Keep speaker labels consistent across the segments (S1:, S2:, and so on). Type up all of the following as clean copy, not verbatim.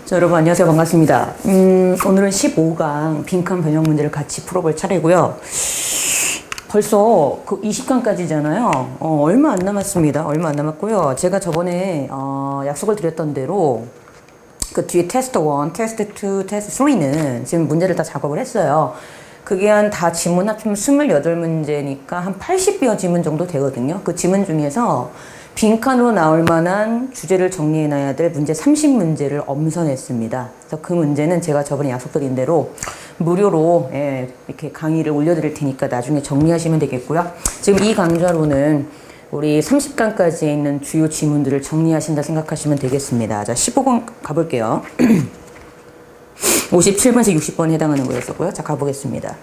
S1: 자, 여러분 안녕하세요. 반갑습니다. 오늘은 15강 빈칸 변형 문제를 같이 풀어볼 차례고요. 벌써 그 20강까지잖아요. 얼마 안 남았습니다. 얼마 안 남았고요. 제가 저번에 약속을 드렸던 대로 그 뒤에 테스트 1, 테스트 2, 테스트 3는 지금 문제를 다 작업을 했어요. 그게 다 지문 합치면 28문제니까 한 80여 지문 정도 되거든요. 그 지문 중에서 빈칸으로 나올 만한 주제를 정리해놔야 될 문제 30문제를 엄선했습니다. 그래서 그 문제는 제가 저번에 약속드린 대로 무료로 이렇게 강의를 올려드릴 테니까 나중에 정리하시면 되겠고요. 지금 이 강좌로는 우리 30강까지 있는 주요 지문들을 정리하신다 생각하시면 되겠습니다. 자, 15강 가볼게요. 57번에서 60번에 해당하는 거였었고요. 자, 가보겠습니다.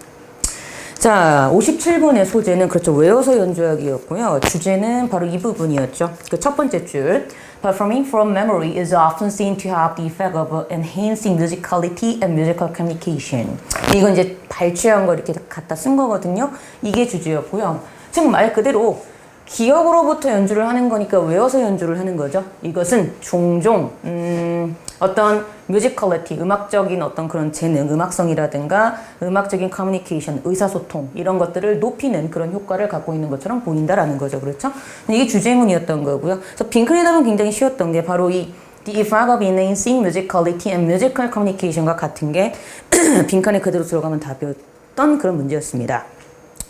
S1: 자, 57번의 소재는 그렇죠. 외워서 연주하기였고요. 주제는 바로 이 부분이었죠. 그 첫 번째 줄. Performing from memory is often seen to have the effect of enhancing musicality and musical communication. 이건 이제 발췌한 거 이렇게 갖다 쓴 거거든요. 이게 주제였고요. 즉 말 그대로 기억으로부터 연주를 하는 거니까 외워서 연주를 하는 거죠. 이것은 종종 어떤 뮤지컬리티, 음악적인 어떤 그런 재능, 음악성이라든가 음악적인 커뮤니케이션, 의사소통 이런 것들을 높이는 그런 효과를 갖고 있는 것처럼 보인다라는 거죠. 그렇죠? 이게 주제문이었던 거고요. 그래서 빈칸의 답은 굉장히 쉬웠던 게 바로 이 The effect of enhancing musicality and musical communication과 같은 게 빈칸에 그대로 들어가면 답이었던 그런 문제였습니다.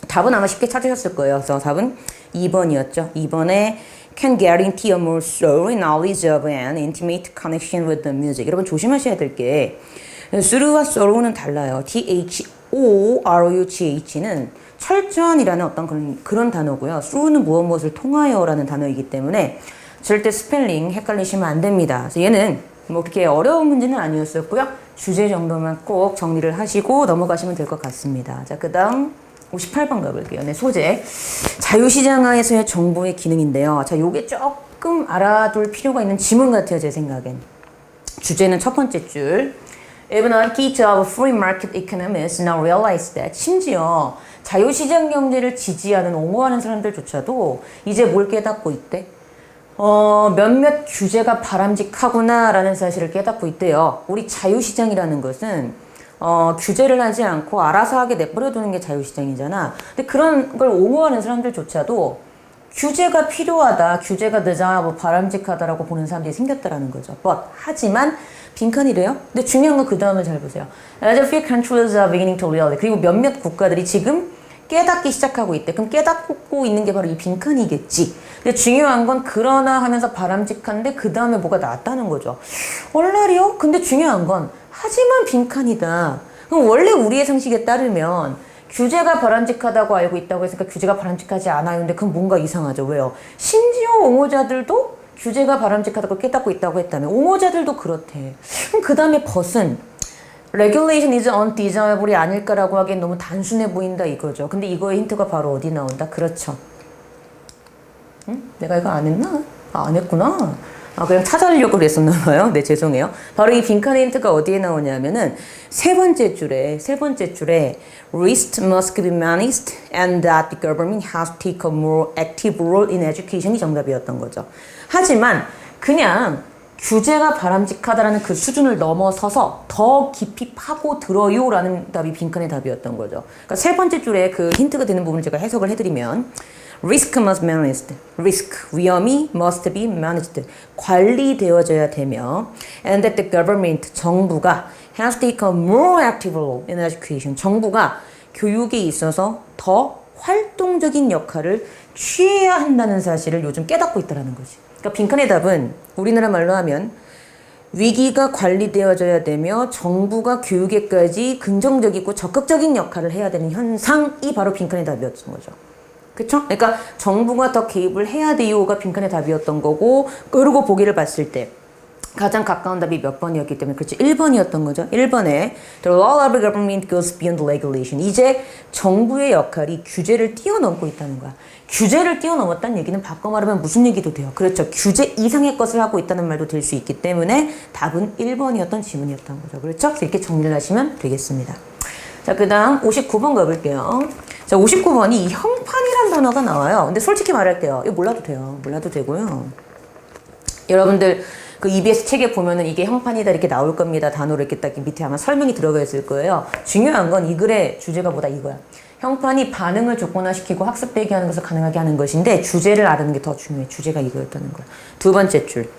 S1: 답은 아마 쉽게 찾으셨을 거예요. 그래서 답은 2번이었죠. 2번에 can guarantee a more thorough knowledge of an intimate connection with the music. 여러분 조심하셔야 될 게 thorough와 thorough는 달라요. T-H-O-R-O-U-G-H는 철저한이라는 어떤 그런 단어고요. through는 무엇을 통하여라는 단어이기 때문에 절대 스펠링 헷갈리시면 안 됩니다. 그래서 얘는 뭐 그렇게 어려운 문제는 아니었었고요. 주제 정도만 꼭 정리를 하시고 넘어가시면 될 것 같습니다. 자, 그 다음 58번 가볼게요. 네, 소재. 자유시장하에서의 정부의 기능인데요. 자, 요게 조금 알아둘 필요가 있는 지문 같아요, 제 생각엔. 주제는 첫 번째 줄. Even a key to our free market economists now realize that. 심지어 자유시장 경제를 지지하는, 옹호하는 사람들조차도 이제 뭘 깨닫고 있대? 몇몇 규제가 바람직하구나라는 사실을 깨닫고 있대요. 우리 자유시장이라는 것은 규제를 하지 않고 알아서 하게 내버려두는 게 자유시장이잖아. 근데 그런 걸 옹호하는 사람들조차도 규제가 필요하다, 규제가 desirable, 바람직하다라고 보는 사람들이 생겼다라는 거죠. 하지만 빈칸이래요. 근데 중요한 건 그 다음을 잘 보세요. As a few countries are beginning to realize. 그리고 몇몇 국가들이 지금 깨닫기 시작하고 있대. 그럼 깨닫고 있는 게 바로 이 빈칸이겠지. 근데 중요한 건 그러나 하면서 바람직한데 그 다음에 뭐가 나왔다는 거죠. 얼라리요? 근데 중요한 건 하지만 빈칸이다. 그럼 원래 우리의 상식에 따르면 규제가 바람직하다고 알고 있다고 했으니까 규제가 바람직하지 않아요. 근데 그건 뭔가 이상하죠. 왜요? 심지어 옹호자들도 규제가 바람직하다고 깨닫고 있다고 했다면 옹호자들도 그렇대. 그럼 그 다음에 벗은 regulation is undesirable이 아닐까라고 하기엔 너무 단순해 보인다 이거죠. 근데 이거의 힌트가 바로 어디 나온다? 그렇죠. 응? 내가 이거 안 했나? 안 했구나. 그냥 찾아내려고 그랬었나 봐요. 네, 죄송해요. 바로 이 빈칸의 힌트가 어디에 나오냐면은 세 번째 줄에 risk must be managed and that the government has to take a more active role in education이 정답이었던 거죠. 하지만 그냥 규제가 바람직하다라는 그 수준을 넘어서서 더 깊이 파고들어요 라는 답이 빈칸의 답이었던 거죠. 그러니까 세 번째 줄에 그 힌트가 되는 부분을 제가 해석을 해드리면 risk must be managed. risk, 위험이 must be managed. 관리되어져야 되며 and that the government, 정부가 has to take a more active role in education. 정부가 교육에 있어서 더 활동적인 역할을 취해야 한다는 사실을 요즘 깨닫고 있다는 거지. 그러니까 빈칸의 답은 우리나라 말로 하면 위기가 관리되어져야 되며 정부가 교육에까지 긍정적이고 적극적인 역할을 해야 되는 현상이 바로 빈칸의 답이었던 거죠. 그쵸? 그러니까 정부가 더 개입을 해야 돼요가 빈칸의 답이었던 거고, 그러고 보기를 봤을 때 가장 가까운 답이 몇 번이었기 때문에 그렇지 1번이었던 거죠. 1번에 The law of government goes beyond regulation. 이제 정부의 역할이 규제를 뛰어넘고 있다는 거야. 규제를 뛰어넘었다는 얘기는 바꿔 말하면 무슨 얘기도 돼요. 그렇죠. 규제 이상의 것을 하고 있다는 말도 될 수 있기 때문에 답은 1번이었던 지문이었던 거죠. 그렇죠? 그래서 이렇게 정리를 하시면 되겠습니다. 자, 그 다음 59번 가볼게요. 자, 59번이 형판이란 단어가 나와요. 근데 솔직히 말할게요. 이거 몰라도 돼요. 몰라도 되고요. 여러분들 그 EBS 책에 보면은 이게 형판이다 이렇게 나올 겁니다. 단어로 이렇게 딱 밑에 아마 설명이 들어가 있을 거예요. 중요한 건 이 글의 주제가 뭐다 이거야. 형판이 반응을 조건화시키고 학습되게 하는 것을 가능하게 하는 것인데 주제를 아는 게 더 중요해. 주제가 이거였다는 거야. 두 번째 줄.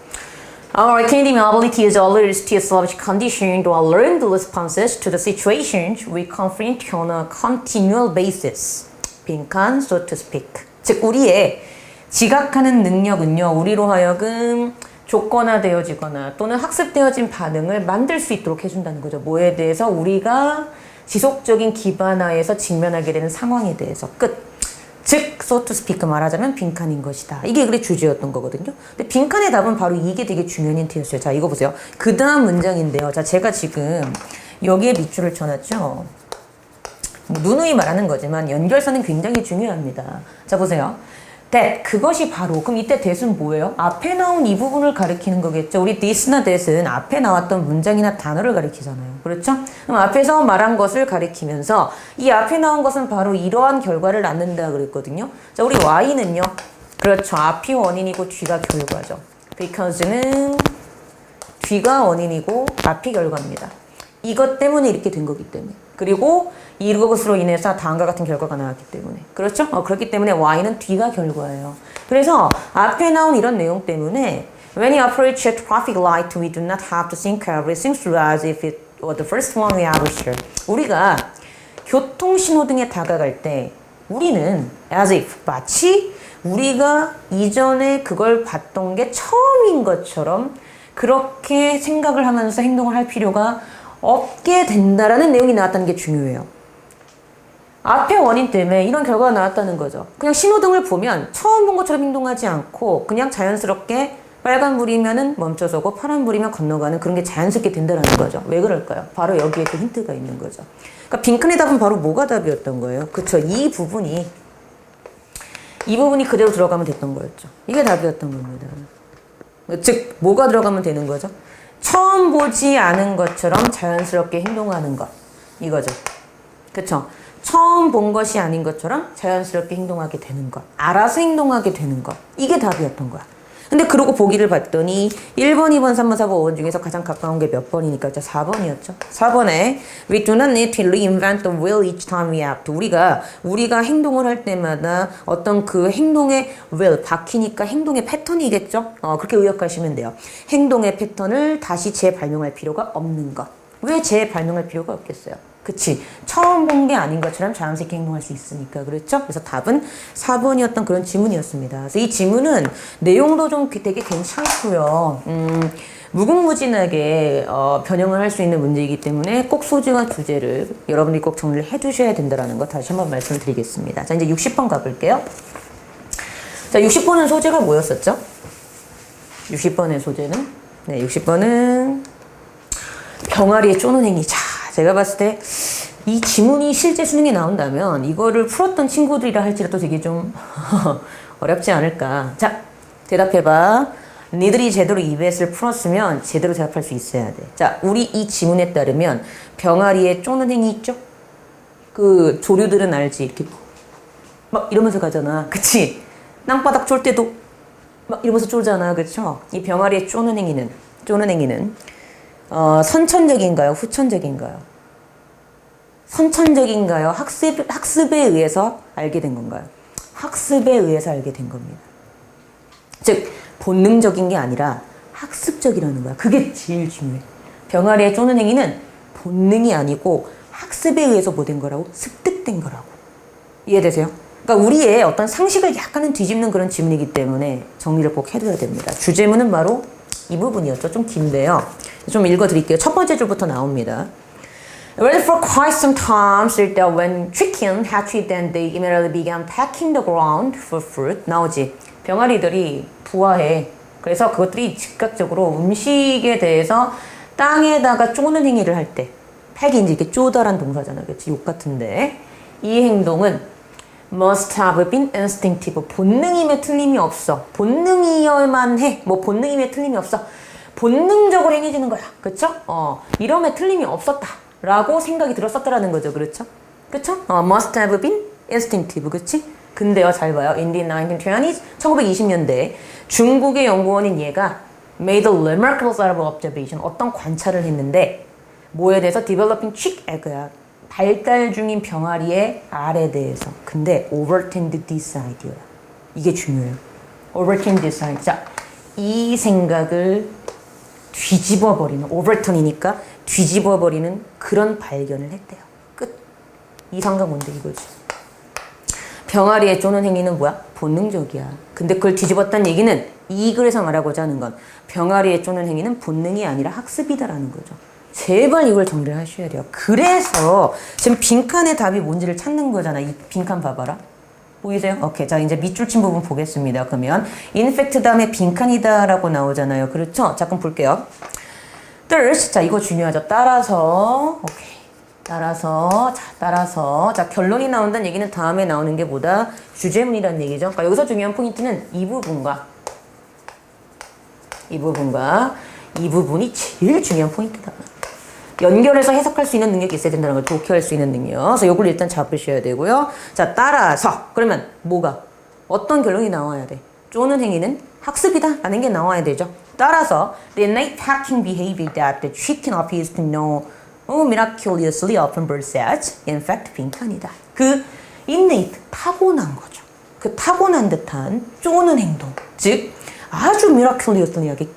S1: Our cognitive ability is always to establish conditioned or learn the responses to the situations we confront on a continual basis. 빈칸, so to speak. 즉, 우리의 지각하는 능력은요, 우리로 하여금 조건화되어지거나 또는 학습되어진 반응을 만들 수 있도록 해준다는 거죠. 뭐에 대해서 우리가 지속적인 기반화에서 직면하게 되는 상황에 대해서 끝. 즉, so to speak 말하자면 빈칸인 것이다. 이게 글의 주제였던 거거든요. 근데 빈칸의 답은 바로 이게 되게 중요한 힌트였어요. 자, 이거 보세요. 그 다음 문장인데요. 자, 제가 지금 여기에 밑줄을 쳐놨죠. 누누이 말하는 거지만 연결선은 굉장히 중요합니다. 자, 보세요. that, 그것이 바로, 그럼 이때 that은 뭐예요? 앞에 나온 이 부분을 가리키는 거겠죠. 우리 this나 that은 앞에 나왔던 문장이나 단어를 가리키잖아요. 그렇죠? 그럼 앞에서 말한 것을 가리키면서 이 앞에 나온 것은 바로 이러한 결과를 낳는다 그랬거든요. 자, 우리 y는요. 그렇죠. 앞이 원인이고 뒤가 결과죠. because는 뒤가 원인이고 앞이 결과입니다. 이것 때문에 이렇게 된 거기 때문에. 그리고 이것으로 인해서 다음과 같은 결과가 나왔기 때문에. 그렇죠? 그렇기 때문에 Y는 뒤가 결과예요. 그래서 앞에 나온 이런 내용 때문에 When we approach a traffic light, we do not have to think everything through as if it was the first one we ever saw. 우리가 교통신호등에 다가갈 때 우리는 as if, 마치 우리가 이전에 그걸 봤던 게 처음인 것처럼 그렇게 생각을 하면서 행동을 할 필요가 없게 된다라는 내용이 나왔다는 게 중요해요. 앞의 원인 때문에 이런 결과가 나왔다는 거죠. 그냥 신호등을 보면 처음 본 것처럼 행동하지 않고 그냥 자연스럽게 빨간불이면은 멈춰서고 파란불이면 건너가는 그런 게 자연스럽게 된다는 거죠. 왜 그럴까요? 바로 여기에 그 힌트가 있는 거죠. 그러니까 빈칸의 답은 바로 뭐가 답이었던 거예요? 그쵸? 이 부분이 그대로 들어가면 됐던 거였죠. 이게 답이었던 겁니다. 즉 뭐가 들어가면 되는 거죠? 처음 보지 않은 것처럼 자연스럽게 행동하는 것. 이거죠. 그쵸? 처음 본 것이 아닌 것처럼 자연스럽게 행동하게 되는 것. 알아서 행동하게 되는 것. 이게 답이었던 거야. 근데 그러고 보기를 봤더니 1번, 2번, 3번, 4번, 5번 중에서 가장 가까운 게 몇 번이니까 4번이었죠. 4번에 We do not need to reinvent the wheel each time we act. 우리가 행동을 할 때마다 어떤 그 행동의 wheel, 바뀌니까 행동의 패턴이겠죠. 그렇게 의역하시면 돼요. 행동의 패턴을 다시 재발명할 필요가 없는 것. 왜 재발명할 필요가 없겠어요? 그치. 처음 본 게 아닌 것처럼 자연스럽게 행동할 수 있으니까. 그렇죠? 그래서 답은 4번이었던 그런 지문이었습니다. 그래서 이 지문은 내용도 좀 되게 괜찮고요. 무궁무진하게 변형을 할 수 있는 문제이기 때문에 꼭 소재와 주제를 여러분들이 꼭 정리를 해두셔야 된다는 거 다시 한번 말씀을 드리겠습니다. 자, 이제 60번 가볼게요. 자, 60번은 소재가 뭐였었죠? 60번의 소재는? 네, 60번은 병아리에 쪼는 행위. 자, 제가 봤을 때 이 지문이 실제 수능에 나온다면 이거를 풀었던 친구들이라 할지라도 되게 좀 어렵지 않을까. 자, 대답해봐. 니들이 제대로 EBS를 풀었으면 제대로 대답할 수 있어야 돼. 자, 우리 이 지문에 따르면 병아리에 쪼는 행위 있죠? 그 조류들은 알지. 이렇게 막 이러면서 가잖아. 그치? 땅바닥 쫄 때도 막 이러면서 쫄잖아. 그쵸? 이 병아리에 쪼는 행위는 선천적인가요? 후천적인가요? 선천적인가요? 학습에 의해서 알게 된 건가요? 학습에 의해서 알게 된 겁니다. 즉, 본능적인 게 아니라 학습적이라는 거야. 그게 제일 중요해. 병아리에 쪼는 행위는 본능이 아니고 학습에 의해서 뭐 된 거라고? 습득된 거라고. 이해되세요? 그러니까 우리의 어떤 상식을 약간은 뒤집는 그런 지문이기 때문에 정리를 꼭 해둬야 됩니다. 주제문은 바로 이 부분이었죠. 좀 긴데요. 좀 읽어드릴게요. 첫 번째 줄부터 나옵니다. Well, for quite some time, that when chicken hatched, then they immediately began pecking the ground for fruit. 나오지. 병아리들이 부화해. 그래서 그것들이 즉각적으로 음식에 대해서 땅에다가 쪼는 행위를 할 때, 팩이 이제 이렇게 쪼다란 동사잖아. 그치? 욕 같은데. 이 행동은 must have been instinctive. 본능임에 틀림이 없어. 본능이어야만 해. 뭐 본능임에 틀림이 없어. 본능적으로 행해지는 거야. 그쵸? 이러면 틀림이 없었다. 라고 생각이 들었었다라는 거죠. 그렇죠? 그쵸? must have been instinctive. 그치? 근데요, 잘 봐요. In the 1920s, 1920년대 중국의 연구원인 얘가 made a remarkable set of observation. 어떤 관찰을 했는데 뭐에 대해서 developing chick egg야. 발달 중인 병아리의 알에 대해서. 근데 overturned this idea야. 이게 중요해요. overturned this idea. 자, 이 생각을 뒤집어버리는, overturn이니까 뒤집어버리는 그런 발견을 했대요. 끝. 이 상관 뭔데 이거지. 병아리에 쪼는 행위는 뭐야? 본능적이야. 근데 그걸 뒤집었다는 얘기는 이 글에서 말하고자 하는 건 병아리에 쪼는 행위는 본능이 아니라 학습이다라는 거죠. 제발 이걸 정리를 하셔야 돼요. 그래서 지금 빈칸의 답이 뭔지를 찾는 거잖아. 이 빈칸 봐봐라. 보이세요? 오케이. 자, 이제 밑줄 친 부분 보겠습니다. 그러면 in fact 다음에 빈칸이다 라고 나오잖아요. 그렇죠? 자, 그럼 볼게요. thus. 자, 이거 중요하죠. 따라서. 오케이. 따라서. 자, 결론이 나온다는 얘기는 다음에 나오는 게 뭐다? 주제문이라는 얘기죠. 그러니까 여기서 중요한 포인트는 이 부분과 이 부분이 제일 중요한 포인트다. 연결해서 해석할 수 있는 능력이 있어야 된다는 걸 독해할 수 있는 능력. 그래서 이걸 일단 잡으셔야 되고요. 자, 따라서. 그러면 뭐가? 어떤 결론이 나와야 돼? 쪼는 행위는 학습이다 라는 게 나와야 되죠. 따라서 the innate hacking behavior that the chicken appears to know miraculously often birds at in fact 빈칸이다. 그 innate, 타고난 거죠. 그 타고난 듯한 쪼는 행동. 즉 아주 miraculously하게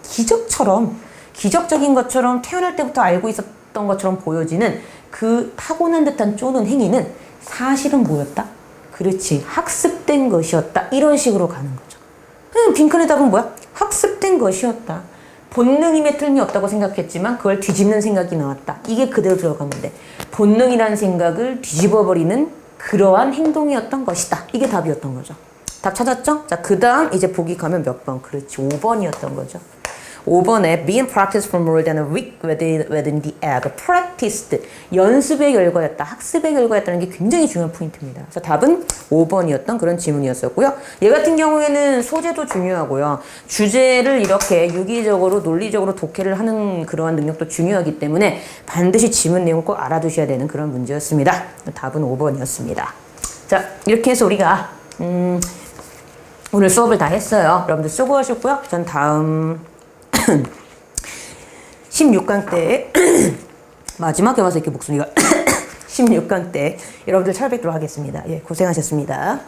S1: 기적적인 것처럼 태어날 때부터 알고 있었던 것처럼 보여지는 그 타고난 듯한 쪼는 행위는 사실은 뭐였다? 그렇지, 학습된 것이었다. 이런 식으로 가는 거죠. 빈칸의 답은 뭐야? 학습된 것이었다. 본능임에 틀림이 없다고 생각했지만 그걸 뒤집는 생각이 나왔다. 이게 그대로 들어가면 돼. 본능이라는 생각을 뒤집어버리는 그러한 행동이었던 것이다. 이게 답이었던 거죠. 답 찾았죠? 자, 그 다음 이제 보기 가면 몇 번? 그렇지, 5번이었던 거죠. 5번에 being practiced for more than a week within the egg. practiced. 연습의 결과였다. 학습의 결과였다는 게 굉장히 중요한 포인트입니다. 그래서 답은 5번이었던 그런 지문이었었고요. 얘 같은 경우에는 소재도 중요하고요. 주제를 이렇게 유기적으로 논리적으로 독해를 하는 그러한 능력도 중요하기 때문에 반드시 지문 내용을 꼭 알아두셔야 되는 그런 문제였습니다. 답은 5번이었습니다. 자, 이렇게 해서 우리가 오늘 수업을 다 했어요. 여러분들 수고하셨고요. 전 다음 16강 때 마지막에 와서 이렇게 목소리가 16강 때 여러분들 찾아뵙도록 하겠습니다. 예, 고생하셨습니다.